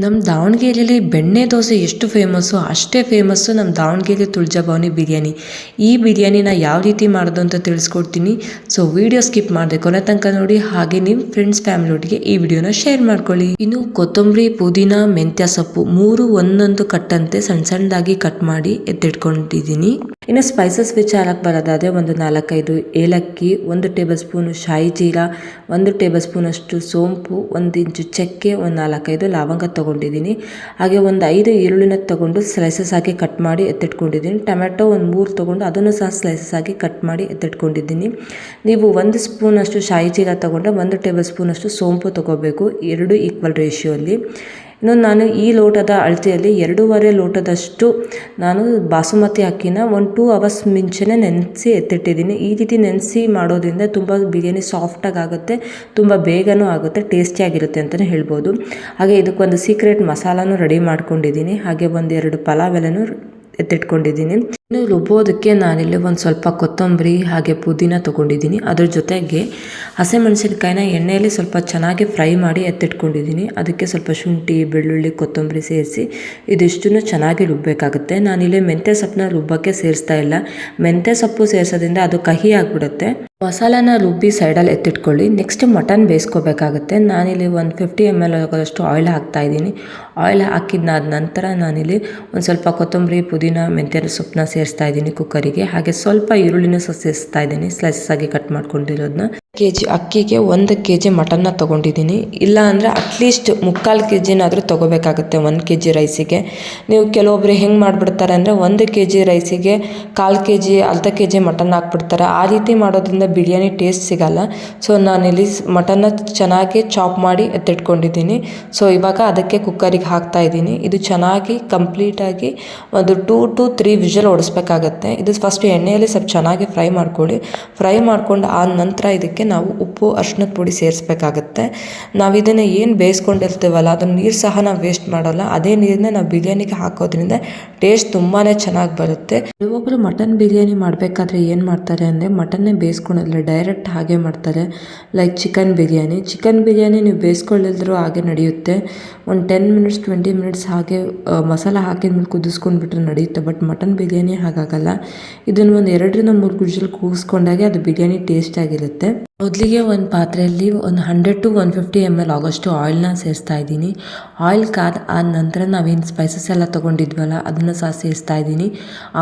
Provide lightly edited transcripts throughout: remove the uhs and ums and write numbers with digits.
ನಮ್ಮ ದಾವಣಗೆರೆಯಲ್ಲಿ ಬೆಣ್ಣೆ ದೋಸೆ ಎಷ್ಟು ಫೇಮಸ್ಸು ಅಷ್ಟೇ ಫೇಮಸ್ಸು ನಮ್ಮ ದಾವಣಗೆರೆ ತುಳಜಾಭವಾನಿ ಬಿರಿಯಾನಿ. ಈ ಬಿರಿಯಾನಿನ ಯಾವ ರೀತಿ ಮಾಡೋದು ಅಂತ ತಿಳಿಸ್ಕೊಡ್ತೀನಿ. ಸೊ ವಿಡಿಯೋ ಸ್ಕಿಪ್ ಮಾಡದೆ ಕೊನೆ ತನಕ ನೋಡಿ. ಹಾಗೆ ನಿಮ್ಮ ಫ್ರೆಂಡ್ಸ್ ಫ್ಯಾಮಿಲಿಯೊಟ್ಟಿಗೆ ಈ ವಿಡಿಯೋನ ಶೇರ್ ಮಾಡ್ಕೊಳ್ಳಿ. ಇನ್ನು ಕೊತ್ತಂಬರಿ, ಪುದೀನ, ಮೆಂತ್ಯ ಸೊಪ್ಪು ಮೂರು ಒಂದೊಂದು ಕಟ್ಟಂತೆ ಸಣ್ಣ ಸಣ್ಣದಾಗಿ ಕಟ್ ಮಾಡಿ ಎತ್ತಿಟ್ಕೊಂಡಿದ್ದೀನಿ. ಇನ್ನು ಸ್ಪೈಸಸ್ ವಿಚಾರಕ್ಕೆ ಬರೋದಾದರೆ ಒಂದು 4-5 ಏಲಕ್ಕಿ, 1 ಟೇಬಲ್ ಸ್ಪೂನು ಶಾಯಿ ಜೀರಾ, 1 ಟೇಬಲ್ ಸ್ಪೂನಷ್ಟು ಸೋಂಪು, 1 ಇಂಚು ಚಕ್ಕೆ, ಒಂದು 4-5 ಲವಂಗ ತೊಗೊಂಡಿದ್ದೀನಿ. ಹಾಗೆ ಒಂದು 5 ಈರುಳ್ಳಿನ ತೊಗೊಂಡು ಸ್ಲೈಸಸ್ ಆಗಿ ಕಟ್ ಮಾಡಿ ಎತ್ತಿಟ್ಕೊಂಡಿದ್ದೀನಿ. ಟೊಮೆಟೊ ಒಂದು 3 ತೊಗೊಂಡು ಅದನ್ನು ಸಹ ಸ್ಲೈಸಸ್ ಆಗಿ ಕಟ್ ಮಾಡಿ ಎತ್ತಿಟ್ಕೊಂಡಿದ್ದೀನಿ. ನೀವು 1 ಸ್ಪೂನಷ್ಟು ಶಾಯಿ ಜೀರಾ ತೊಗೊಂಡ್ರೆ 1 ಟೇಬಲ್ ಸ್ಪೂನಷ್ಟು ಸೋಂಪು ತೊಗೋಬೇಕು, 2 ಈಕ್ವಲ್ ರೇಷಿಯೋಲ್ಲಿ. ಇನ್ನು ನಾನು ಈ ಲೋಟದ ಅಳತೆಯಲ್ಲಿ 2.5 ಲೋಟದಷ್ಟು ನಾನು ಬಾಸುಮತಿ ಅಕ್ಕಿನ 1-2 ಅವರ್ಸ್ ಮುಂಚೆನೇ ನೆನೆಸಿ ಎತ್ತಿಟ್ಟಿದ್ದೀನಿ. ಈ ರೀತಿ ನೆನೆಸಿ ಮಾಡೋದ್ರಿಂದ ತುಂಬ ಬಿರಿಯಾನಿ ಸಾಫ್ಟಾಗಿ ಆಗುತ್ತೆ, ತುಂಬ ಬೇಗನೂ ಆಗುತ್ತೆ, ಟೇಸ್ಟಿಯಾಗಿರುತ್ತೆ ಅಂತಲೇ ಹೇಳ್ಬೋದು. ಹಾಗೆ ಇದಕ್ಕೊಂದು ಸೀಕ್ರೆಟ್ ಮಸಾಲಾನು ರೆಡಿ ಮಾಡ್ಕೊಂಡಿದ್ದೀನಿ. ಹಾಗೆ 1-2 ಪಲಾವ್ ಎಲೆನೂ ಎತ್ತಿಟ್ಕೊಂಡಿದ್ದೀನಿ. ಇನ್ನು ರುಬ್ಬೋದಕ್ಕೆ ನಾನಿಲ್ಲಿ ಒಂದು ಸ್ವಲ್ಪ ಕೊತ್ತಂಬರಿ ಹಾಗೆ ಪುದೀನ ತೊಗೊಂಡಿದ್ದೀನಿ. ಅದ್ರ ಜೊತೆಗೆ ಹಸಿಮೆಣಸಿನ್ಕಾಯಿನ ಎಣ್ಣೆಯಲ್ಲಿ ಸ್ವಲ್ಪ ಚೆನ್ನಾಗಿ ಫ್ರೈ ಮಾಡಿ ಎತ್ತಿಟ್ಕೊಂಡಿದ್ದೀನಿ. ಅದಕ್ಕೆ ಸ್ವಲ್ಪ ಶುಂಠಿ, ಬೆಳ್ಳುಳ್ಳಿ, ಕೊತ್ತಂಬರಿ ಸೇರಿಸಿ ಇದಿಷ್ಟನ್ನು ಚೆನ್ನಾಗಿ ರುಬ್ಬಬೇಕಾಗುತ್ತೆ. ನಾನಿಲ್ಲಿ ಮೆಂತ್ಯ ಸೊಪ್ಪನ್ನ ರುಬ್ಬಕ್ಕೆ ಸೇರಿಸ್ತಾ ಇಲ್ಲ. ಮೆಂತ್ಯ ಸೊಪ್ಪು ಸೇರಿಸೋದ್ರಿಂದ ಅದು ಕಹಿ ಆಗಿಬಿಡುತ್ತೆ. ಮಸಾಲಾನ ರುಬ್ಬಿ ಸೈಡಲ್ಲಿ ಎತ್ತಿಟ್ಕೊಳ್ಳಿ. Next mutton ಬೇಯಿಸ್ಕೋಬೇಕಾಗುತ್ತೆ. ನಾನಿಲ್ಲಿ ಒಂದು 50 ml ಆಗೋದಷ್ಟು ಆಯಿಲ್ ಹಾಕ್ತಾಯಿದ್ದೀನಿ. ಆಯಿಲ್ ಹಾಕಿದ್ದಾದ ನಂತರ ನಾನಿಲ್ಲಿ ಒಂದು ಸ್ವಲ್ಪ ಕೊತ್ತಂಬರಿ, ಪುದೀನ, ಮೆಂತ್ಯ ಸೊಪ್ಪನ್ನ ಸೇರಿಸ್ತಾ ಇದ್ದೀನಿ ಕುಕ್ಕರಿಗೆ. ಹಾಗೆ ಸ್ವಲ್ಪ ಈರುಳ್ಳಿನೂ ಸಹ ಸೇರಿಸ್ತಾ ಇದ್ದೀನಿ, ಸ್ಲೈಸಸ್ ಆಗಿ ಕಟ್ ಮಾಡ್ಕೊಂಡಿರೋದನ್ನ. kg ಅಕ್ಕಿಗೆ 1 kg ಮಟನ್ನ ತೊಗೊಂಡಿದ್ದೀನಿ. ಇಲ್ಲ ಅಂದರೆ ಅಟ್ಲೀಸ್ಟ್ 3/4 kgನಾದರೂ ತೊಗೋಬೇಕಾಗುತ್ತೆ 1 kg ರೈಸಿಗೆ. ನೀವು ಕೆಲವೊಬ್ಬರು ಹೆಂಗೆ ಮಾಡಿಬಿಡ್ತಾರೆ ಅಂದರೆ 1 kg ರೈಸಿಗೆ 1/4 kg, ಅರ್ಧ kg ಮಟನ್ ಹಾಕ್ಬಿಡ್ತಾರೆ. ಆ ರೀತಿ ಮಾಡೋದ್ರಿಂದ ಬಿರಿಯಾನಿ ಟೇಸ್ಟ್ ಸಿಗಲ್ಲ. ಸೊ ನಾನಿಲ್ಲಿ ಮಟನ್ನ ಚೆನ್ನಾಗಿ ಚಾಪ್ ಮಾಡಿ ಎತ್ತಿಟ್ಕೊಂಡಿದ್ದೀನಿ. ಸೊ ಇವಾಗ ಅದಕ್ಕೆ ಕುಕ್ಕರಿಗೆ ಹಾಕ್ತಾಯಿದ್ದೀನಿ. ಇದು ಚೆನ್ನಾಗಿ ಕಂಪ್ಲೀಟಾಗಿ ಒಂದು 2 to 3 ವಿಷಲ್ ಓಡಿಸ್ಬೇಕಾಗತ್ತೆ. ಇದು ಫಸ್ಟ್ ಎಣ್ಣೆಯಲ್ಲಿ ಸ್ವಲ್ಪ ಚೆನ್ನಾಗಿ ಫ್ರೈ ಮಾಡ್ಕೊಳ್ಳಿ. ಫ್ರೈ ಮಾಡ್ಕೊಂಡು ಆದ ನಂತರ ಇದಕ್ಕೆ ನಾವು ಉಪ್ಪು, ಅರಿಶಿಣದ ಪುಡಿ ಸೇರಿಸ್ಬೇಕಾಗತ್ತೆ. ನಾವು ಇದನ್ನು ಏನು ಬೇಯಿಸ್ಕೊಂಡಿರ್ತೀವಲ್ಲ ಅದನ್ನು ನೀರು ಸಹ ನಾವು ವೇಸ್ಟ್ ಮಾಡೋಲ್ಲ. ಅದೇ ನೀರನ್ನ ನಾವು ಬಿರಿಯಾನಿಗೆ ಹಾಕೋದ್ರಿಂದ ಟೇಸ್ಟ್ ತುಂಬಾ ಚೆನ್ನಾಗಿ ಬರುತ್ತೆ. ಕೆಲವೊಬ್ಬರು ಮಟನ್ ಬಿರಿಯಾನಿ ಮಾಡಬೇಕಾದ್ರೆ ಏನು ಮಾಡ್ತಾರೆ ಅಂದರೆ ಮಟನ್ನೇ ಬೇಯಿಸ್ಕೊಳ್ಳೋದಿಲ್ಲ, ಡೈರೆಕ್ಟ್ ಹಾಗೆ ಮಾಡ್ತಾರೆ. ಲೈಕ್ ಚಿಕನ್ ಬಿರಿಯಾನಿ ನೀವು ಬೇಯಿಸ್ಕೊಳ್ಳಿದ್ರು ಹಾಗೆ ನಡೆಯುತ್ತೆ. ಒಂದು 10 ಮಿನಿಟ್ಸ್ 20 ಮಿನಿಟ್ಸ್ ಹಾಗೆ ಮಸಾಲ ಹಾಕಿದ್ಮೇಲೆ ಕುದಿಸ್ಕೊಂಡ್ಬಿಟ್ರೆ ನಡೆಯುತ್ತೆ. ಬಟ್ ಮಟನ್ ಬಿರಿಯಾನಿ ಹಾಗಾಗಲ್ಲ. ಇದನ್ನು ಒಂದು 2-3 ವಿಷಲ್ ಕೂಗಿಸ್ಕೊಂಡಾಗೆ ಅದು ಬಿರಿಯಾನಿ ಟೇಸ್ಟ್ ಆಗಿರುತ್ತೆ. ಮೊದಲಿಗೆ ಒಂದು ಪಾತ್ರೆಯಲ್ಲಿ ಒಂದು 100 to 150 ml ಆಗೋಷ್ಟು ಆಯಿಲ್ನ ಸೇರಿಸ್ತಾ ಇದ್ದೀನಿ. ಆಯಿಲ್ ಆದ ನಂತರ ನಾವೇನು ಸ್ಪೈಸಸ್ ಎಲ್ಲ ತೊಗೊಂಡಿದ್ವಲ್ಲ ಅದನ್ನು ಸಹ ಸೇರಿಸ್ತಾ ಇದ್ದೀನಿ.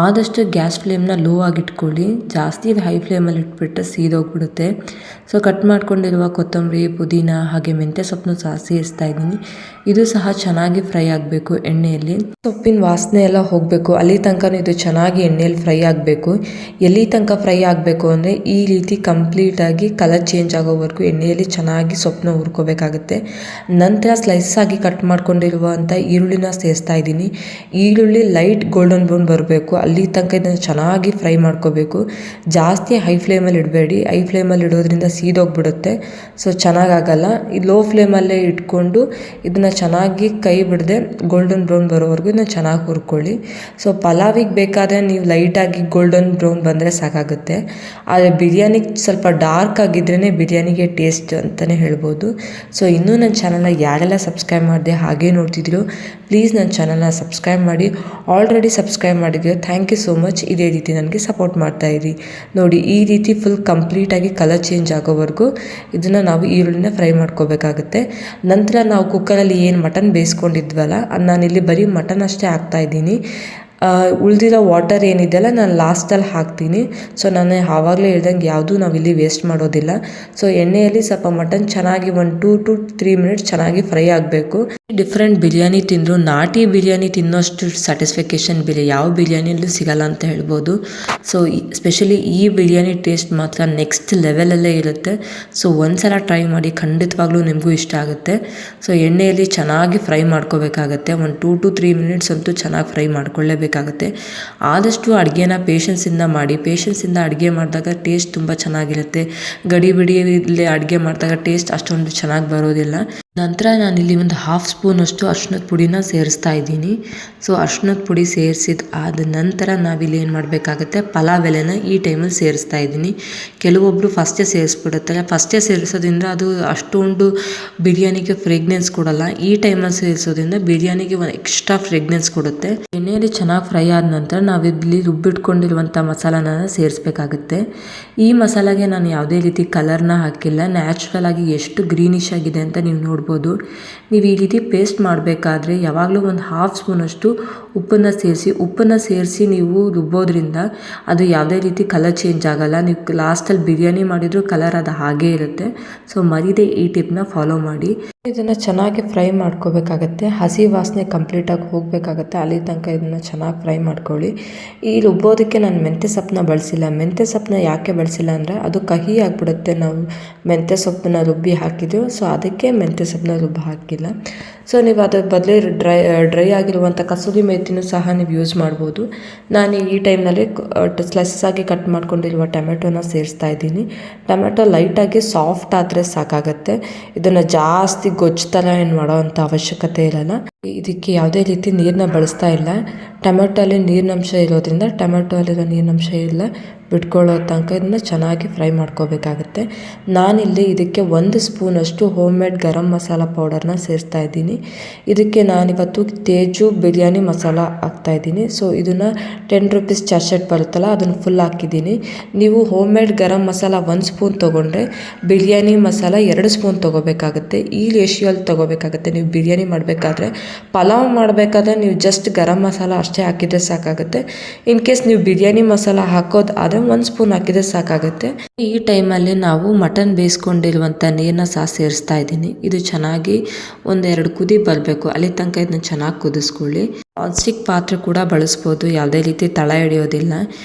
ಆದಷ್ಟು ಗ್ಯಾಸ್ ಫ್ಲೇಮ್ನ ಲೋ ಆಗಿಟ್ಕೊಳ್ಳಿ. ಜಾಸ್ತಿ ಹೈ ಫ್ಲೇಮಲ್ಲಿ ಇಟ್ಬಿಟ್ರೆ ಸೀದೋಗ್ಬಿಡುತ್ತೆ. ಸೊ ಕಟ್ ಮಾಡ್ಕೊಂಡಿರುವ ಕೊತ್ತಂಬರಿ, ಪುದೀನ ಹಾಗೆ ಮೆಂತ್ಯ ಸೊಪ್ಪನ್ನು ಸಹ ಸೇರಿಸ್ತಾ ಇದ್ದೀನಿ. ಇದು ಸಹ ಚೆನ್ನಾಗಿ ಫ್ರೈ ಆಗಬೇಕು ಎಣ್ಣೆಯಲ್ಲಿ. ಸೊಪ್ಪಿನ ವಾಸನೆ ಎಲ್ಲ ಹೋಗಬೇಕು, ಅಲ್ಲಿ ತನಕ ಇದು ಚೆನ್ನಾಗಿ ಎಣ್ಣೆಯಲ್ಲಿ ಫ್ರೈ ಆಗಬೇಕು. ಎಲ್ಲಿ ತನಕ ಫ್ರೈ ಆಗಬೇಕು ಅಂದರೆ ಈ ರೀತಿ ಕಂಪ್ಲೀಟಾಗಿ ಕಲರ್ ಚೇಂಜ್ ಆಗೋವರೆಗೂ ಎಣ್ಣೆಯಲ್ಲಿ ಚೆನ್ನಾಗಿ ಸೊಪ್ಪನ್ನ ಹುರ್ಕೋಬೇಕಾಗುತ್ತೆ. ನಂತರ ಸ್ಲೈಸ್ ಆಗಿ ಕಟ್ ಮಾಡ್ಕೊಂಡಿರುವಂಥ ಈರುಳ್ಳಿನ ಸೇರಿಸ್ತಾ ಇದ್ದೀನಿ. ಈರುಳ್ಳಿ ಲೈಟ್ ಗೋಲ್ಡನ್ ಬ್ರೌನ್ ಬರಬೇಕು, ಅಲ್ಲಿ ತನಕ ಇದನ್ನು ಚೆನ್ನಾಗಿ ಫ್ರೈ ಮಾಡ್ಕೋಬೇಕು. ಜಾಸ್ತಿ ಹೈ ಫ್ಲೇಮಲ್ಲಿ ಇಡಬೇಡಿ, ಹೈ ಫ್ಲೇಮಲ್ಲಿ ಇಡೋದ್ರಿಂದ ಸೀದೋಗ್ಬಿಡುತ್ತೆ. ಸೊ ಚೆನ್ನಾಗಾಗಲ್ಲ. ಈ ಲೋ ಫ್ಲೇಮಲ್ಲೇ ಇಟ್ಕೊಂಡು ಇದನ್ನು ಚೆನ್ನಾಗಿ ಕೈ ಬಿಡದೆ ಗೋಲ್ಡನ್ ಬ್ರೌನ್ ಬರೋವರೆಗೂ ಇದನ್ನು ಚೆನ್ನಾಗಿ ಹುರ್ಕೊಳ್ಳಿ. ಸೊ ಪಲಾವಿಗೆ ಬೇಕಾದರೆ ನೀವು ಲೈಟಾಗಿ ಗೋಲ್ಡನ್ ಬ್ರೌನ್ ಬಂದರೆ ಸಾಕಾಗುತ್ತೆ. ಆದರೆ ಬಿರಿಯಾನಿಗೆ ಸ್ವಲ್ಪ ಡಾರ್ಕ್ ಆಗಿದ್ರೇ ಬಿರಿಯಾನಿಗೆ ಟೇಸ್ಟ್ ಅಂತಲೇ ಹೇಳ್ಬೋದು. ಸೊ ಇನ್ನೂ ನನ್ನ ಚಾನಲ್ನ ಯಾರೆಲ್ಲ ಸಬ್ಸ್ಕ್ರೈಬ್ ಮಾಡಿದೆ ಹಾಗೇ ನೋಡ್ತಿದ್ರು, ಪ್ಲೀಸ್ ನನ್ನ ಚಾನಲ್ನ ಸಬ್ಸ್ಕ್ರೈಬ್ ಮಾಡಿ. ಆಲ್ರೆಡಿ ಸಬ್ಸ್ಕ್ರೈಬ್ ಮಾಡಿದ್ದೀವಿ, ಥ್ಯಾಂಕ್ ಯು ಸೋ ಮಚ್. ಇದೇ ರೀತಿ ನನಗೆ ಸಪೋರ್ಟ್ ಮಾಡ್ತಾಯಿರಿ. ನೋಡಿ ಈ ರೀತಿ ಫುಲ್ ಕಂಪ್ಲೀಟಾಗಿ ಕಲರ್ ಚೇಂಜ್ ಆಗೋವರೆಗೂ ಇದನ್ನು ನಾವು ಈರುಳ್ಳಿನ ಫ್ರೈ ಮಾಡ್ಕೋಬೇಕಾಗುತ್ತೆ. ನಂತರ ನಾವು ಕುಕ್ಕರಲ್ಲಿ ಏನು ಮಟನ್ ಬೇಯಿಸ್ಕೊಂಡಿದ್ವಲ್ಲ ನಾನಿಲ್ಲಿ ಬರೀ ಮಟನ್ ಅಷ್ಟೇ ಹಾಕ್ತಾಯಿದ್ದೀನಿ. ಉಳಿದಿರೋ ವಾಟರ್ ಏನಿದೆಯಲ್ಲ ನಾನು ಲಾಸ್ಟಲ್ಲಿ ಹಾಕ್ತೀನಿ. ಸೊ ನಾನು ಆವಾಗಲೇ ಹೇಳ್ದಂಗೆ ಯಾವುದೂ ನಾವಿಲ್ಲಿ ವೇಸ್ಟ್ ಮಾಡೋದಿಲ್ಲ. ಸೊ ಎಣ್ಣೆಯಲ್ಲಿ ಸ್ವಲ್ಪ ಮಟನ್ ಚೆನ್ನಾಗಿ 1 to 3 ಮಿನಿಟ್ಸ್ ಚೆನ್ನಾಗಿ ಫ್ರೈ ಆಗಬೇಕು. ಡಿಫ್ರೆಂಟ್ ಬಿರಿಯಾನಿ ತಿಂದರೂ ನಾಟಿ ಬಿರಿಯಾನಿ ತಿನ್ನೋಷ್ಟು ಸ್ಯಾಟಿಸ್ಫಿಕೇಷನ್ ಯಾವ ಬಿರಿಯಾನಿಯಲ್ಲೂ ಸಿಗಲ್ಲ ಅಂತ ಹೇಳ್ಬೋದು. ಸೊ ಸ್ಪೆಷಲಿ ಈ ಬಿರಿಯಾನಿ ಟೇಸ್ಟ್ ಮಾತ್ರ ನೆಕ್ಸ್ಟ್ ಲೆವೆಲಲ್ಲೇ ಇರುತ್ತೆ. ಸೊ ಒಂದ್ಸಲ ಟ್ರೈ ಮಾಡಿ, ಖಂಡಿತವಾಗ್ಲೂ ನಿಮಗೂ ಇಷ್ಟ ಆಗುತ್ತೆ. ಸೊ ಎಣ್ಣೆಯಲ್ಲಿ ಚೆನ್ನಾಗಿ ಫ್ರೈ ಮಾಡ್ಕೋಬೇಕಾಗತ್ತೆ. 1 to 3 ಮಿನಿಟ್ಸ್ ಅಂತೂ ಚೆನ್ನಾಗಿ ಫ್ರೈ ಮಾಡ್ಕೊಳ್ಳೇಬೇಕಾಗುತ್ತೆ. ಆದಷ್ಟು ಅಡುಗೆನ ಪೇಷನ್ಸಿಂದ ಮಾಡಿ. ಪೇಷನ್ಸಿಂದ ಅಡುಗೆ ಮಾಡಿದಾಗ ಟೇಸ್ಟ್ ತುಂಬ ಚೆನ್ನಾಗಿರುತ್ತೆ. ಗಡಿ ಬಿಡಿಯಲ್ಲಿ ಅಡುಗೆ ಮಾಡಿದಾಗ ಟೇಸ್ಟ್ ಅಷ್ಟೊಂದು ಚೆನ್ನಾಗಿ ಬರೋದಿಲ್ಲ. ನಂತರ ನಾನಿಲ್ಲಿ ಒಂದು 1/2 ಸ್ಪೂನಷ್ಟು ಅರಿಶಿಣದ ಪುಡಿನ ಸೇರಿಸ್ತಾ ಇದ್ದೀನಿ. ಸೊ ಅರಿಶಿಣದ ಪುಡಿ ಸೇರಿಸಿದ ಆದ ನಂತರ ನಾವಿಲ್ಲಿ ಏನು ಮಾಡಬೇಕಾಗುತ್ತೆ, ಪಲಾವ್ ಎಲೆನ ಈ ಟೈಮಲ್ಲಿ ಸೇರಿಸ್ತಾ ಇದ್ದೀನಿ. ಕೆಲವೊಬ್ಬರು ಫಸ್ಟೇ ಸೇರಿಸ್ಬಿಡುತ್ತಾರೆ. ಫಸ್ಟೇ ಸೇರಿಸೋದ್ರಿಂದ ಅದು ಅಷ್ಟೊಂದು ಬಿರಿಯಾನಿಗೆ ಫ್ರೇಗ್ನೆನ್ಸ್ ಕೊಡಲ್ಲ. ಈ ಟೈಮಲ್ಲಿ ಸೇರಿಸೋದ್ರಿಂದ ಬಿರಿಯಾನಿಗೆ ಒಂದು ಎಕ್ಸ್ಟ್ರಾ ಫ್ರೇಗ್ನೆನ್ಸ್ ಕೊಡುತ್ತೆ. ಎಣ್ಣೆಯಲ್ಲಿ ಚೆನ್ನಾಗಿ ಫ್ರೈ ಆದ ನಂತರ ನಾವಿಲ್ಲಿ ರುಬ್ಬಿಟ್ಕೊಂಡಿರುವಂಥ ಮಸಾಲಾನ ಸೇರಿಸ್ಬೇಕಾಗುತ್ತೆ. ಈ ಮಸಾಲಾಗೆ ನಾನು ಯಾವುದೇ ರೀತಿ ಕಲರ್ನ ಹಾಕಿಲ್ಲ. ನ್ಯಾಚುರಲ್ ಆಗಿ ಎಷ್ಟು ಗ್ರೀನಿಶ್ ಆಗಿದೆ ಅಂತ ನೀವು ನೋಡ್ಬೋದು. ನೀವು ಈ ರೀತಿ ಪೇಸ್ಟ್ ಮಾಡಬೇಕಾದ್ರೆ ಯಾವಾಗಲೂ ಒಂದು 1/2 ಸ್ಪೂನಷ್ಟು ಉಪ್ಪನ್ನು ಸೇರಿಸಿ ನೀವು ರುಬ್ಬೋದ್ರಿಂದ ಅದು ಯಾವುದೇ ರೀತಿ ಕಲರ್ ಚೇಂಜ್ ಆಗಲ್ಲ. ನೀವು ಲಾಸ್ಟಲ್ಲಿ ಬಿರಿಯಾನಿ ಮಾಡಿದರೂ ಕಲರ್ ಅದು ಹಾಗೇ ಇರುತ್ತೆ. ಸೊ ಮರೀದೆ ಈ ಟಿಪ್ನ ಫಾಲೋ ಮಾಡಿ. ಇದನ್ನು ಚೆನ್ನಾಗಿ ಫ್ರೈ ಮಾಡ್ಕೋಬೇಕಾಗತ್ತೆ. ಹಸಿ ವಾಸನೆ ಕಂಪ್ಲೀಟಾಗಿ ಹೋಗಬೇಕಾಗತ್ತೆ. ಅಲ್ಲಿ ತನಕ ಇದನ್ನು ಚೆನ್ನಾಗಿ ಫ್ರೈ ಮಾಡ್ಕೊಳ್ಳಿ. ಈ ರುಬ್ಬೋದಕ್ಕೆ ನಾನು ಮೆಂತ್ಯ ಸೊಪ್ಪನ್ನ ಬಳಸಿಲ್ಲ. ಮೆಂತ್ಯ ಸೊಪ್ಪನ್ನ ಯಾಕೆ ಬಳಸಿಲ್ಲ ಅಂದರೆ ಅದು ಕಹಿ ಆಗಿಬಿಡುತ್ತೆ. ನಾವು ಮೆಂತ್ಯ ಸೊಪ್ಪನ್ನ ರುಬ್ಬಿ ಹಾಕಿದ್ದೆವು, ಸೊ ಅದಕ್ಕೆ ಮೆಂತ್ಯ ಸೊಪ್ಪನ್ನ ರುಬ್ಬಿ ಹಾಕಿಲ್ಲ. ಸೊ ನೀವು ಅದ್ರ ಬದಲೇ ಡ್ರೈ ಆಗಿರುವಂಥ ಕಸೂರಿ ಮೇಥಿನೂ ಸಹ ನೀವು ಯೂಸ್ ಮಾಡ್ಬೋದು. ನಾನು ಈ ಟೈಮ್ನಲ್ಲಿ ಸ್ಲೈಸಸ್ ಆಗಿ ಕಟ್ ಮಾಡ್ಕೊಂಡಿರುವ ಟೊಮೆಟೊನ ಸೇರಿಸ್ತಾ ಇದ್ದೀನಿ. ಟೊಮೆಟೊ ಲೈಟಾಗಿ ಸಾಫ್ಟ್ ಆದರೆ ಸಾಕಾಗತ್ತೆ. ಇದನ್ನು ಜಾಸ್ತಿ ಗೊಜ್ಜು ಥರ ಏನು ಮಾಡೋ ಅಂಥ ಅವಶ್ಯಕತೆ ಇರಲ್ಲ. ಇದಕ್ಕೆ ಯಾವುದೇ ರೀತಿ ನೀರನ್ನ ಬಳಸ್ತಾ ಇಲ್ಲ. ಟೊಮೆಟೊಲ್ಲಿ ನೀರಿನಂಶ ಇರೋದ್ರಿಂದ ಟೊಮೆಟೊಲ್ಲಿರೋ ನೀರಿನಂಶ ಇಲ್ಲ ಬಿಟ್ಕೊಳ್ಳೋ ತನಕ ಇದನ್ನು ಚೆನ್ನಾಗಿ ಫ್ರೈ ಮಾಡ್ಕೋಬೇಕಾಗತ್ತೆ. ನಾನಿಲ್ಲಿ ಇದಕ್ಕೆ 1 ಸ್ಪೂನಷ್ಟು ಹೋಮ್ ಮೇಡ್ ಗರಂ ಮಸಾಲ ಪೌಡರ್ನ ಸೇರಿಸ್ತಾ ಇದ್ದೀನಿ. ಇದಕ್ಕೆ ನಾನಿವತ್ತು ತೇಜು ಬಿರಿಯಾನಿ ಮಸಾಲ ಹಾಕ್ತಾಯಿದ್ದೀನಿ. ಸೊ ಇದನ್ನು 10 ರೂಪೀಸ್ ಚಾರ್ಜೆಟ್ ಬರುತ್ತಲ್ಲ ಅದನ್ನು ಫುಲ್ ಹಾಕಿದ್ದೀನಿ. ನೀವು home made garam masala 1 spoon ತೊಗೊಂಡ್ರೆ ಬಿರಿಯಾನಿ ಮಸಾಲ 2 ಸ್ಪೂನ್ ತೊಗೋಬೇಕಾಗುತ್ತೆ. ಈ ರೇಷಿಯೋಲ್ಲಿ ತೊಗೋಬೇಕಾಗುತ್ತೆ. ನೀವು ಬಿರಿಯಾನಿ ಮಾಡಬೇಕಾದ್ರೆ, ಪಲಾವ್ ಮಾಡಬೇಕಾದ್ರೆ ನೀವು ಜಸ್ಟ್ ಗರಂ ಮಸಾಲ ಅಷ್ಟೇ ಹಾಕಿದರೆ ಸಾಕಾಗುತ್ತೆ. ಇನ್ ಕೇಸ್ ನೀವು ಬಿರಿಯಾನಿ ಮಸಾಲ ಹಾಕೋದು ಆದರೆ 1 ಸ್ಪೂನ್ ಹಾಕಿದರೆ ಸಾಕಾಗುತ್ತೆ. ಈ ಟೈಮಲ್ಲಿ ನಾವು ಮಟನ್ ಬೇಯಿಸ್ಕೊಂಡಿರುವಂಥ ನೀರನ್ನ ಸಹ ಸೇರಿಸ್ತಾ ಇದ್ದೀನಿ. ಇದು ಚೆನ್ನಾಗಿ 1-2 ಕುದಿ ಬರಬೇಕು. ಅಲ್ಲಿ ತನಕ ಇದನ್ನ ಚೆನ್ನಾಗಿ ಕುದಿಸ್ಕೊಳ್ಳಿ. ನಾನ್ಸ್ಟಿಕ್ ಪಾತ್ರೆ ಕೂಡ ಬಳಸ್ಬೋದು, ಯಾವುದೇ ರೀತಿ ತಳ ಹಿಡಿಯೋದಿಲ್ಲ.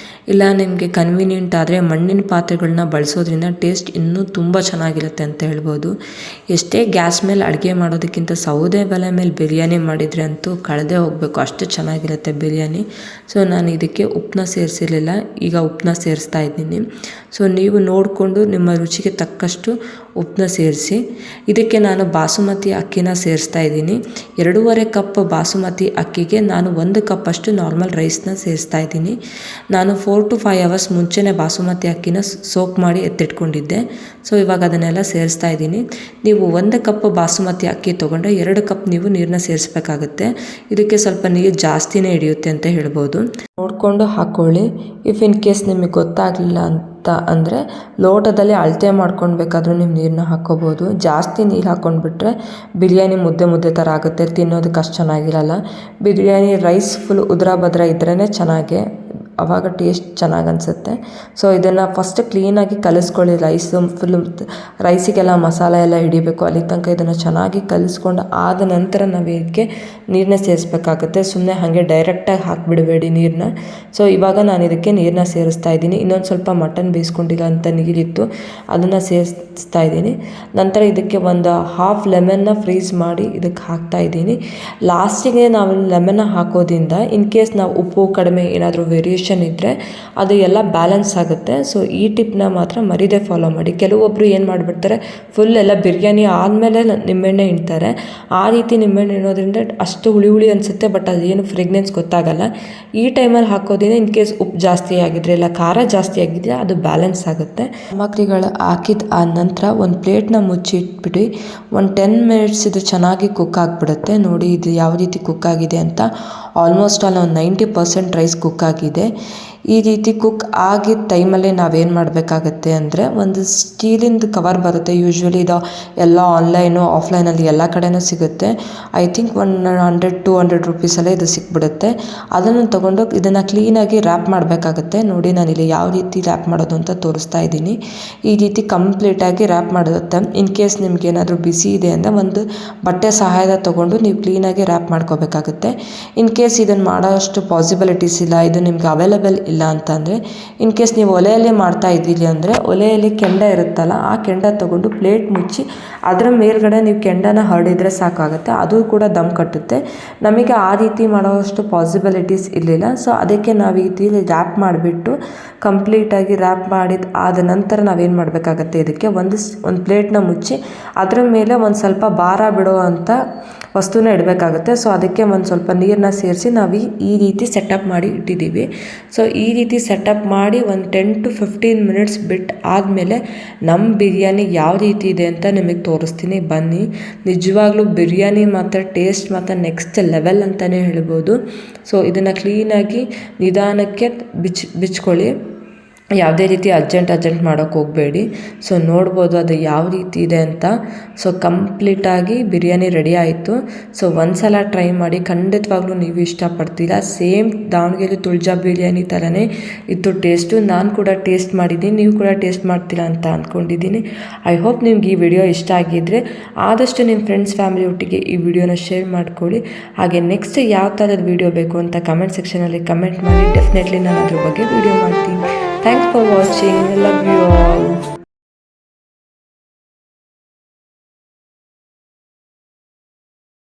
ಇಲ್ಲ ನಿಮಗೆ ಕನ್ವೀನಿಯೆಂಟ್ ಆದರೆ ಮಣ್ಣಿನ ಪಾತ್ರೆಗಳನ್ನ ಬಳಸೋದ್ರಿಂದ ಟೇಸ್ಟ್ ಇನ್ನೂ ತುಂಬ ಚೆನ್ನಾಗಿರುತ್ತೆ ಅಂತ ಹೇಳ್ಬೋದು. ಎಷ್ಟೇ ಗ್ಯಾಸ್ ಮೇಲೆ ಅಡುಗೆ ಮಾಡೋದಕ್ಕಿಂತ ಸೌದೆ ಒಲೆ ಮೇಲೆ ಬಿರಿಯಾನಿ ಮಾಡಿದರೆ ಅಂತೂ ಕಳೆದೇ ಹೋಗಬೇಕು, ಅಷ್ಟು ಚೆನ್ನಾಗಿರುತ್ತೆ ಬಿರಿಯಾನಿ. ಸೊ ನಾನು ಇದಕ್ಕೆ ಉಪ್ಪನ್ನ ಸೇರಿಸಿರಲಿಲ್ಲ, ಈಗ ಉಪ್ಪನ್ನ ಸೇರಿಸ್ತಾ ಇದ್ದೀನಿ. ಸೊ ನೀವು ನೋಡಿಕೊಂಡು ನಿಮ್ಮ ರುಚಿಗೆ ತಕ್ಕಷ್ಟು ಉಪ್ಪನ್ನ ಸೇರಿಸಿ. ಇದಕ್ಕೆ ನಾನು ಬಾಸುಮತಿ ಅಕ್ಕಿನ ಸೇರಿಸ್ತಾ ಇದ್ದೀನಿ. 2.5 ಕಪ್ ಬಾಸುಮತಿ ಅಕ್ಕಿಗೆ ನಾನು 1 ಕಪ್ಪಷ್ಟು ನಾರ್ಮಲ್ ರೈಸ್ನ ಸೇರಿಸ್ತಾ ಇದ್ದೀನಿ. ನಾನು 4 to 5 ಅವರ್ಸ್ ಮುಂಚೆನೇ ಬಾಸುಮತಿ ಅಕ್ಕಿನ ಸೋಕ್ ಮಾಡಿ ಎತ್ತಿಟ್ಕೊಂಡಿದ್ದೆ. ಸೊ ಇವಾಗ ಅದನ್ನೆಲ್ಲ ಸೇರಿಸ್ತಾ ಇದ್ದೀನಿ. ನೀವು 1 ಕಪ್ ಬಾಸುಮತಿ ಅಕ್ಕಿ ತೊಗೊಂಡ್ರೆ 2 ಕಪ್ ನೀವು ನೀರನ್ನ ಸೇರಿಸ್ಬೇಕಾಗುತ್ತೆ. ಇದಕ್ಕೆ ಸ್ವಲ್ಪ ನೀರು ಜಾಸ್ತಿನೇ ಹಿಡಿಯುತ್ತೆ ಅಂತ ಹೇಳ್ಬೋದು. ನೋಡಿಕೊಂಡು ಹಾಕ್ಕೊಳ್ಳಿ. ಇಫ್ ಇನ್ ಕೇಸ್ ನಿಮಗೆ ಗೊತ್ತಾಗಲಿಲ್ಲ ಅಂತ ಅಂದರೆ ಲೋಟದಲ್ಲಿ ಅಳತೆ ಮಾಡ್ಕೊಳ್ಬೇಕಾದ್ರೂ ನೀವು ನೀರನ್ನ ಹಾಕ್ಕೋಬೋದು. ಜಾಸ್ತಿ ನೀರು ಹಾಕ್ಕೊಂಡ್ಬಿಟ್ರೆ ಬಿರಿಯಾನಿ ಮುದ್ದೆ ಥರ ಆಗುತ್ತೆ, ತಿನ್ನೋದಕ್ಕೆ ಅಷ್ಟು ಚೆನ್ನಾಗಿರಲ್ಲ. ಬಿರಿಯಾನಿ ರೈಸ್ ಫುಲ್ ಉದ್ರ ಭದ್ರ ಇದ್ರೇ ಚೆನ್ನಾಗೆ, ಆವಾಗ ಟೇಸ್ಟ್ ಚೆನ್ನಾಗಿ ಅನಿಸುತ್ತೆ. ಸೊ ಇದನ್ನು ಫಸ್ಟ್ ಕ್ಲೀನಾಗಿ ಕಲಿಸ್ಕೊಳ್ಳಿ. ರೈಸಿಗೆಲ್ಲ ಮಸಾಲೆ ಎಲ್ಲ ಹಿಡಿಬೇಕು. ಅಲ್ಲಿ ತನಕ ಇದನ್ನು ಚೆನ್ನಾಗಿ ಕಲಿಸ್ಕೊಂಡು ಆದ ನಂತರ ನಾವು ಇದಕ್ಕೆ ನೀರನ್ನ ಸೇರಿಸ್ಬೇಕಾಗುತ್ತೆ. ಸುಮ್ಮನೆ ಹಾಗೆ ಡೈರೆಕ್ಟಾಗಿ ಹಾಕಿಬಿಡಬೇಡಿ ನೀರನ್ನ. ಸೊ ಇವಾಗ ನಾನು ಇದಕ್ಕೆ ನೀರನ್ನ ಸೇರಿಸ್ತಾ ಇದ್ದೀನಿ. ಇನ್ನೊಂದು ಸ್ವಲ್ಪ ಮಟನ್ ಬೇಯಿಸ್ಕೊಂಡಿರೋಂಥ ನೀರಿತ್ತು, ಅದನ್ನು ಸೇರಿಸ್ತಾ ಇದ್ದೀನಿ. ನಂತರ ಇದಕ್ಕೆ ಒಂದು 1/2 ಲೆಮನ್ನ ಫ್ರೀಸ್ ಮಾಡಿ ಇದಕ್ಕೆ ಹಾಕ್ತಾ ಇದ್ದೀನಿ. ಲಾಸ್ಟಿಗೆ ನಾವು ಲೆಮನ್ನ ಹಾಕೋದ್ರಿಂದ ಇನ್ ಕೇಸ್ ನಾವು ಉಪ್ಪು ಕಡಿಮೆ ಏನಾದರೂ ವೇರಿಯೇಷನ್ ಇದ್ದರೆ ಅದು ಎಲ್ಲ ಬ್ಯಾಲೆನ್ಸ್ ಆಗುತ್ತೆ. ಸೊ ಈ ಟಿಪ್ನ ಮಾತ್ರ ಮರೀದೆ ಫಾಲೋ ಮಾಡಿ. ಕೆಲವೊಬ್ಬರು ಏನು ಮಾಡಿಬಿಡ್ತಾರೆ, ಫುಲ್ ಎಲ್ಲ ಬಿರಿಯಾನಿ ಆದಮೇಲೆ ನಿಂಬೆಹಣ್ಣೆ ಹಿಂಡ್ತಾರೆ. ಆ ರೀತಿ ನಿಂಬೆಹಣ್ಣು ಹಿಂಡೋದ್ರಿಂದ ಅಷ್ಟು ಹುಳಿ ಅನಿಸುತ್ತೆ, ಬಟ್ ಅದೇನು ಫ್ರೇಗ್ನೆನ್ಸ್ ಗೊತ್ತಾಗಲ್ಲ. ಈ ಟೈಮಲ್ಲಿ ಹಾಕೋದ್ರಿಂದ ಇನ್ ಕೇಸ್ ಉಪ್ಪು ಜಾಸ್ತಿ ಆಗಿದ್ರೆ ಇಲ್ಲ ಖಾರ ಜಾಸ್ತಿ ಆಗಿದ್ರೆ ಅದು ಬ್ಯಾಲೆನ್ಸ್ ಆಗುತ್ತೆ. ಸಾಮಗ್ರಿಗಳು ಹಾಕಿದ ಆದ ನಂತರ ಒಂದು ಪ್ಲೇಟ್ನ ಮುಚ್ಚಿ ಇಟ್ಬಿಟ್ಟು ಒಂದು 10 ಮಿನಿಟ್ಸ್ ಇದು ಚೆನ್ನಾಗಿ ಕುಕ್ ಆಗಿಬಿಡುತ್ತೆ. ನೋಡಿ ಇದು ಯಾವ ರೀತಿ ಕುಕ್ ಆಗಿದೆ ಅಂತ. ಆಲ್ಮೋಸ್ಟ್ ಆಲ್ ಒಂದು 90% ರೈಸ್ ಕುಕ್ ಆಗಿದೆ. ಈ ರೀತಿ ಕುಕ್ ಆಗಿದ್ದ ಟೈಮಲ್ಲಿ ನಾವೇನು ಮಾಡಬೇಕಾಗತ್ತೆ ಅಂದರೆ, ಒಂದು ಸ್ಟೀಲಿಂದ ಕವರ್ ಬರುತ್ತೆ. ಯೂಶ್ವಲಿ ಇದು ಎಲ್ಲ ಆನ್ಲೈನು ಆಫ್ಲೈನಲ್ಲಿ ಎಲ್ಲ ಕಡೆನೂ ಸಿಗುತ್ತೆ. ಐ ಥಿಂಕ್ 100-200 ರುಪೀಸಲ್ಲೇ ಇದು ಸಿಕ್ಬಿಡುತ್ತೆ. ಅದನ್ನು ತೊಗೊಂಡು ಇದನ್ನು ಕ್ಲೀನಾಗಿ ರ್ಯಾಪ್ ಮಾಡಬೇಕಾಗತ್ತೆ. ನೋಡಿ ನಾನಿಲ್ಲಿ ಯಾವ ರೀತಿ ರ್ಯಾಪ್ ಮಾಡೋದು ಅಂತ ತೋರಿಸ್ತಾ ಇದ್ದೀನಿ. ಈ ರೀತಿ ಕಂಪ್ಲೀಟಾಗಿ ರ್ಯಾಪ್ ಮಾಡುತ್ತೆ. ಇನ್ ಕೇಸ್ ನಿಮ್ಗೇನಾದರೂ ಬಿಸಿ ಇದೆ ಅಂದರೆ ಒಂದು ಬಟ್ಟೆ ಸಹಾಯದ ತೊಗೊಂಡು ನೀವು ಕ್ಲೀನಾಗಿ ರ್ಯಾಪ್ ಮಾಡ್ಕೋಬೇಕಾಗುತ್ತೆ. ಇನ್ ಕೇಸ್ ಇದನ್ನು ಮಾಡೋಷ್ಟು ಪಾಸಿಬಿಲಿಟೀಸ್ ಇಲ್ಲ, ಇದು ನಿಮ್ಗೆ ಅವೈಲೇಬಲ್ ಇಲ್ಲ ಇಲ್ಲ ಅಂತಂದರೆ, ಇನ್ ಕೇಸ್ ನೀವು ಒಲೆಯಲ್ಲೇ ಮಾಡ್ತಾ ಇದ್ದೀರಿ ಅಂದರೆ ಒಲೆಯಲ್ಲಿ ಕೆಂಡ ಇರುತ್ತಲ್ಲ, ಆ ಕೆಂಡ ತೊಗೊಂಡು ಪ್ಲೇಟ್ ಮುಚ್ಚಿ ಅದರ ಮೇಲ್ಗಡೆ ನೀವು ಕೆಂಡನ ಹರಡಿದರೆ ಸಾಕಾಗುತ್ತೆ, ಅದು ಕೂಡ ದಮ್ ಕಟ್ಟುತ್ತೆ. ನಮಗೆ ಆ ರೀತಿ ಮಾಡೋವಷ್ಟು ಪಾಸಿಬಿಲಿಟೀಸ್ ಇರಲಿಲ್ಲ. ಸೊ ಅದಕ್ಕೆ ನಾವು ಈ ರೀತಿ ರ್ಯಾಪ್ ಮಾಡಿಬಿಟ್ಟು ಕಂಪ್ಲೀಟಾಗಿ ರ್ಯಾಪ್ ಮಾಡಿದ ಆದ ನಂತರ ನಾವೇನು ಮಾಡಬೇಕಾಗತ್ತೆ, ಇದಕ್ಕೆ ಒಂದು ಪ್ಲೇಟ್ನ ಮುಚ್ಚಿ ಅದರ ಮೇಲೆ ಒಂದು ಸ್ವಲ್ಪ ಭಾರ ಬಿಡೋ ಅಂಥ ವಸ್ತುನ ಇಡಬೇಕಾಗುತ್ತೆ. ಸೊ ಅದಕ್ಕೆ ಒಂದು ಸ್ವಲ್ಪ ನೀರನ್ನ ಸೇರಿಸಿ ನಾವು ಈ ರೀತಿ ಸೆಟಪ್ ಮಾಡಿ ಇಟ್ಟಿದ್ದೀವಿ. ಸೊ ಈ ರೀತಿ ಸೆಟಪ್ ಮಾಡಿ ಒಂದು 10 to 15 ಮಿನಿಟ್ಸ್ ಬಿಟ್ಟು ಆದಮೇಲೆ ನಮ್ಮ ಬಿರಿಯಾನಿ ಯಾವ ರೀತಿ ಇದೆ ಅಂತ ನಿಮಗೆ ತೋರಿಸ್ತೀನಿ, ಬನ್ನಿ. ನಿಜವಾಗ್ಲೂ ಬಿರಿಯಾನಿ ಮಾತ್ರ ಟೇಸ್ಟ್ ಮಾತ್ರ ನೆಕ್ಸ್ಟ್ ಲೆವೆಲ್ ಅಂತಲೇ ಹೇಳ್ಬೋದು. ಸೊ ಇದನ್ನು ಕ್ಲೀನಾಗಿ ನಿಧಾನಕ್ಕೆ ಬಿಚ್ಕೊಳ್ಳಿ, ಯಾವುದೇ ರೀತಿ ಅರ್ಜೆಂಟ್ ಮಾಡೋಕ್ಕೆ ಹೋಗಬೇಡಿ. ಸೊ ನೋಡ್ಬೋದು ಅದು ಯಾವ ರೀತಿ ಇದೆ ಅಂತ. ಸೊ ಕಂಪ್ಲೀಟಾಗಿ ಬಿರಿಯಾನಿ ರೆಡಿ ಆಯಿತು. ಸೊ ಒಂದು ಸಲ ಟ್ರೈ ಮಾಡಿ, ಖಂಡಿತವಾಗ್ಲೂ ನೀವು ಇಷ್ಟಪಡ್ತೀರಾ. ಸೇಮ್ ದಾವಣಗೆರೆ ತುಳ್ಜಾ ಬಿರಿಯಾನಿ ಥರನೇ ಇತ್ತು ಟೇಸ್ಟು. ನಾನು ಕೂಡ ಟೇಸ್ಟ್ ಮಾಡಿದ್ದೀನಿ, ನೀವು ಕೂಡ ಟೇಸ್ಟ್ ಮಾಡ್ತೀರಾ ಅಂತ ಅಂದ್ಕೊಂಡಿದ್ದೀನಿ. ಐ ಹೋಪ್ ನಿಮ್ಗೆ ಈ ವಿಡಿಯೋ ಇಷ್ಟ ಆಗಿದ್ದರೆ ಆದಷ್ಟು ನಿಮ್ಮ ಫ್ರೆಂಡ್ಸ್ ಫ್ಯಾಮಿಲಿ ಒಟ್ಟಿಗೆ ಈ ವಿಡಿಯೋನ ಶೇರ್ ಮಾಡ್ಕೊಳ್ಳಿ. ಹಾಗೆ ನೆಕ್ಸ್ಟ್ ಯಾವ ಥರದ ವಿಡಿಯೋ ಬೇಕು ಅಂತ ಕಮೆಂಟ್ ಸೆಕ್ಷನಲ್ಲಿ ಕಮೆಂಟ್ ಮಾಡಿ. ಡೆಫಿನೆಟ್ಲಿ ನಾನು ಅದ್ರ ಬಗ್ಗೆ ವಿಡಿಯೋ ಮಾಡ್ತೀನಿ. Thanks for watching. I love you all.